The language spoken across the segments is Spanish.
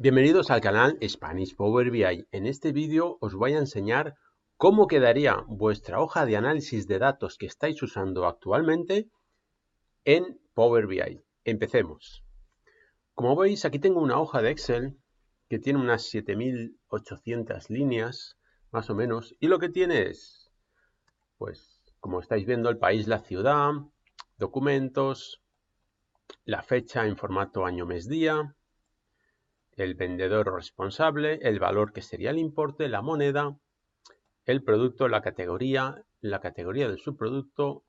Bienvenidos al canal Spanish Power BI. En este vídeo os voy a enseñar cómo quedaría vuestra hoja de análisis de datos que estáis usando actualmente en Power BI. Empecemos. Como veis, aquí tengo una hoja de Excel que tiene unas 7800 líneas, más o menos, y lo que tiene es, pues, como estáis viendo, el país, la ciudad, documentos, la fecha en formato año, mes, día, el vendedor responsable, el valor que sería el importe, la moneda, el producto, la categoría del subproducto,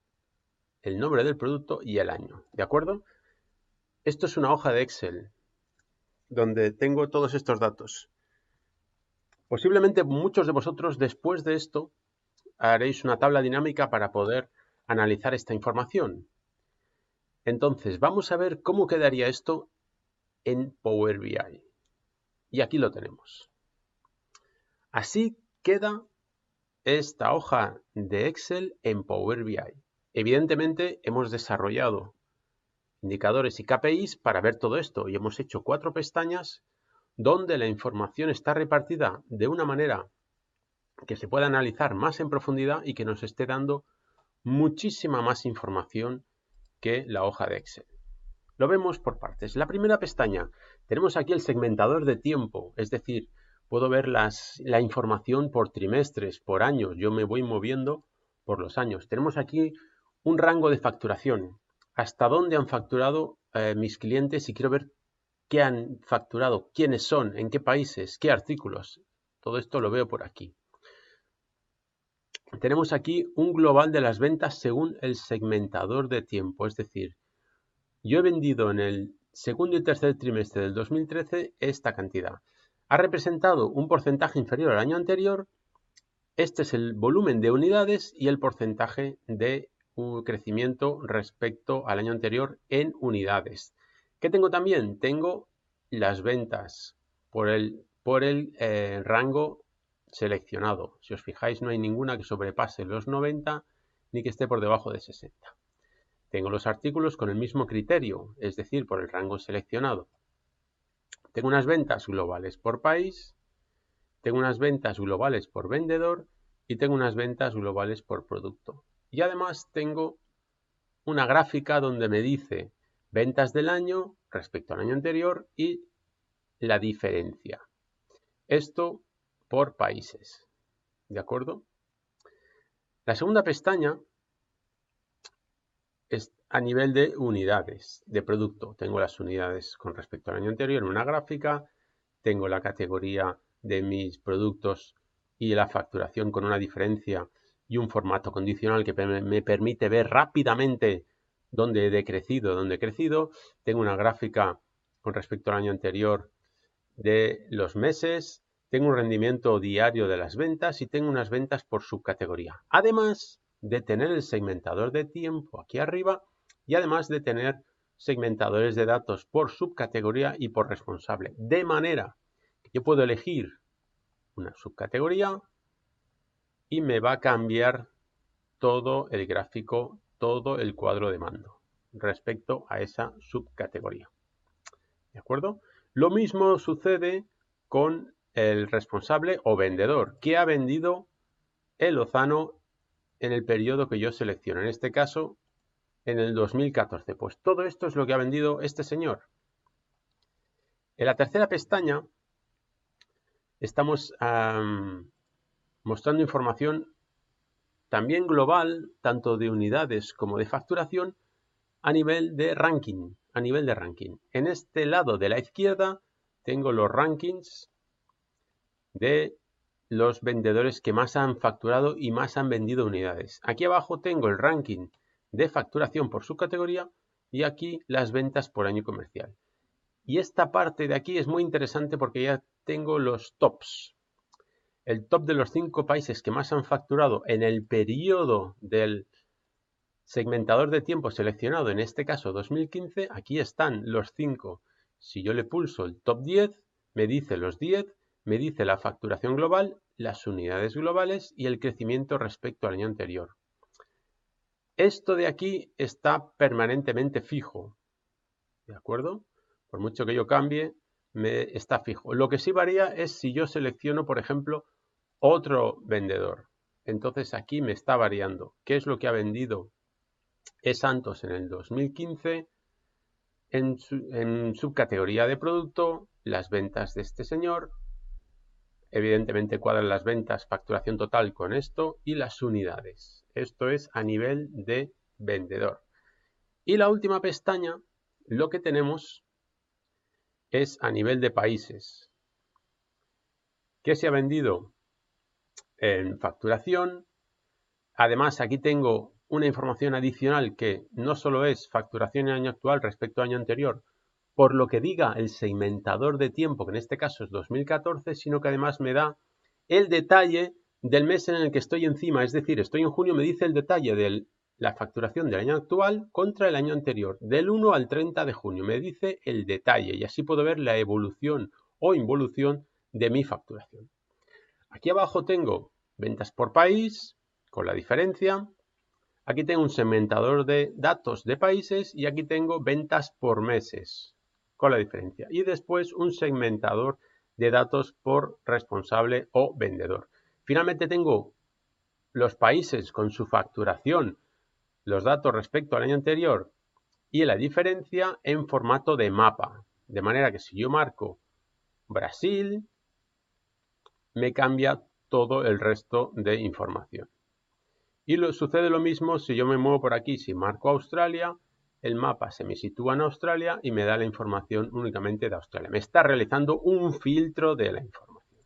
el nombre del producto y el año. ¿De acuerdo? Esto es una hoja de Excel donde tengo todos estos datos. Posiblemente muchos de vosotros después de esto haréis una tabla dinámica para poder analizar esta información. Entonces, vamos a ver cómo quedaría esto en Power BI. Y aquí lo tenemos. Así queda esta hoja de Excel en Power BI. Evidentemente hemos desarrollado indicadores y KPIs para ver todo esto y hemos hecho 4 pestañas donde la información está repartida de una manera que se pueda analizar más en profundidad y que nos esté dando muchísima más información que la hoja de Excel. Lo vemos por partes. La primera pestaña, tenemos aquí el segmentador de tiempo, es decir, puedo ver la información por trimestres, por años. Yo me voy moviendo por los años. Tenemos aquí un rango de facturación. Hasta dónde han facturado mis clientes y quiero ver qué han facturado, quiénes son, en qué países, qué artículos. Todo esto lo veo por aquí. Tenemos aquí un global de las ventas según el segmentador de tiempo. Es decir, yo he vendido en el segundo y tercer trimestre del 2013 esta cantidad. Ha representado un porcentaje inferior al año anterior. Este es el volumen de unidades y el porcentaje de crecimiento respecto al año anterior en unidades. ¿Qué tengo también? Tengo las ventas por el rango seleccionado. Si os fijáis, no hay ninguna que sobrepase los 90 ni que esté por debajo de 60. Tengo los artículos con el mismo criterio, es decir, por el rango seleccionado. Tengo unas ventas globales por país, tengo unas ventas globales por vendedor y tengo unas ventas globales por producto. Y además tengo una gráfica donde me dice ventas del año respecto al año anterior y la diferencia. Esto por países. ¿De acuerdo? La segunda pestaña es a nivel de unidades de producto. Tengo las unidades con respecto al año anterior en una gráfica, tengo la categoría de mis productos y la facturación con una diferencia y un formato condicional que me permite ver rápidamente dónde he decrecido, dónde he crecido. Tengo una gráfica con respecto al año anterior de los meses, tengo un rendimiento diario de las ventas y tengo unas ventas por subcategoría. Además de tener el segmentador de tiempo aquí arriba y además de tener segmentadores de datos por subcategoría y por responsable. De manera que yo puedo elegir una subcategoría y me va a cambiar todo el gráfico, todo el cuadro de mando respecto a esa subcategoría. ¿De acuerdo? Lo mismo sucede con el responsable o vendedor. ¿Qué ha vendido el Lozano en el periodo que yo selecciono? En este caso, en el 2014. Pues todo esto es lo que ha vendido este señor. En la tercera pestaña estamos mostrando información también global, tanto de unidades como de facturación, a nivel de ranking. En este lado de la izquierda tengo los rankings de los vendedores que más han facturado y más han vendido unidades. Aquí abajo tengo el ranking de facturación por su categoría y aquí las ventas por año comercial. Y esta parte de aquí es muy interesante porque ya tengo los tops. El top de los 5 países que más han facturado en el periodo del segmentador de tiempo seleccionado, en este caso 2015, aquí están los 5. Si yo le pulso el top 10, me dice los 10, me dice la facturación global, las unidades globales y el crecimiento respecto al año anterior. Esto de aquí está permanentemente fijo, ¿de acuerdo? Por mucho que yo cambie, me está fijo. Lo que sí varía es si yo selecciono, por ejemplo, otro vendedor. Entonces aquí me está variando. ¿Qué es lo que ha vendido eSantos en el 2015? En subcategoría de producto, las ventas de este señor. Evidentemente cuadran las ventas, facturación total con esto y las unidades. Esto es a nivel de vendedor. Y la última pestaña, lo que tenemos es a nivel de países. ¿Qué se ha vendido en facturación? Además, aquí tengo una información adicional que no solo es facturación en año actual respecto al año anterior, por lo que diga el segmentador de tiempo, que en este caso es 2014, sino que además me da el detalle del mes en el que estoy encima. Es decir, estoy en junio, me dice el detalle de la facturación del año actual contra el año anterior. Del 1 al 30 de junio me dice el detalle y así puedo ver la evolución o involución de mi facturación. Aquí abajo tengo ventas por país, con la diferencia. Aquí tengo un segmentador de datos de países y aquí tengo ventas por meses, con la diferencia. Y después un segmentador de datos por responsable o vendedor. Finalmente tengo los países con su facturación, los datos respecto al año anterior y la diferencia en formato de mapa. De manera que si yo marco Brasil, me cambia todo el resto de información. Y sucede lo mismo si yo me muevo por aquí, si marco Australia, el mapa se me sitúa en Australia y me da la información únicamente de Australia. Me está realizando un filtro de la información.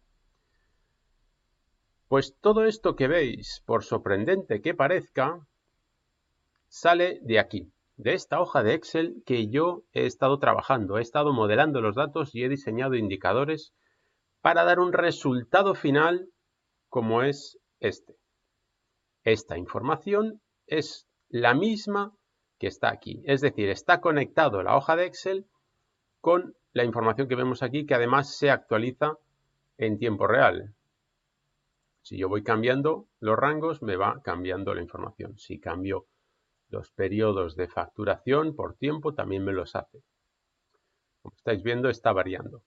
Pues todo esto que veis, por sorprendente que parezca, sale de aquí, de esta hoja de Excel que yo he estado trabajando. He estado modelando los datos y he diseñado indicadores para dar un resultado final como es este. Esta información es la misma que está aquí. Es decir, está conectado la hoja de Excel con la información que vemos aquí, que además se actualiza en tiempo real. Si yo voy cambiando los rangos, me va cambiando la información. Si cambio los periodos de facturación por tiempo, también me los hace. Como estáis viendo, está variando.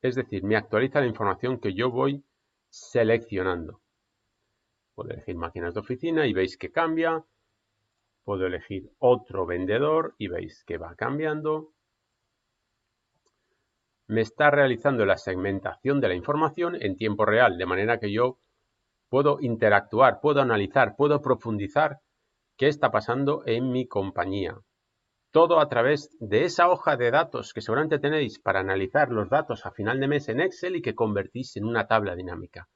Es decir, me actualiza la información que yo voy seleccionando. Puedo elegir máquinas de oficina y veis que cambia. Puedo elegir otro vendedor y veis que va cambiando. Me está realizando la segmentación de la información en tiempo real, de manera que yo puedo interactuar, puedo analizar, puedo profundizar qué está pasando en mi compañía. Todo a través de esa hoja de datos que seguramente tenéis para analizar los datos a final de mes en Excel y que convertís en una tabla dinámica.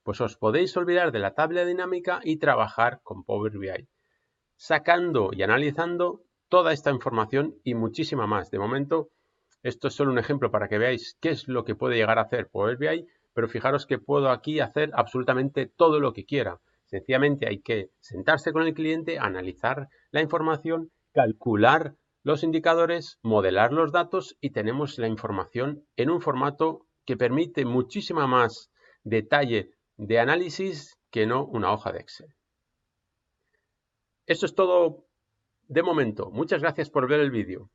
Pues os podéis olvidar de la tabla dinámica y trabajar con Power BI, sacando y analizando toda esta información y muchísima más. De momento, esto es solo un ejemplo para que veáis qué es lo que puede llegar a hacer Power BI, pero fijaros que puedo aquí hacer absolutamente todo lo que quiera. Sencillamente hay que sentarse con el cliente, analizar la información, calcular los indicadores, modelar los datos y tenemos la información en un formato que permite muchísima más detalle de análisis que no una hoja de Excel. Esto es todo de momento. Muchas gracias por ver el vídeo.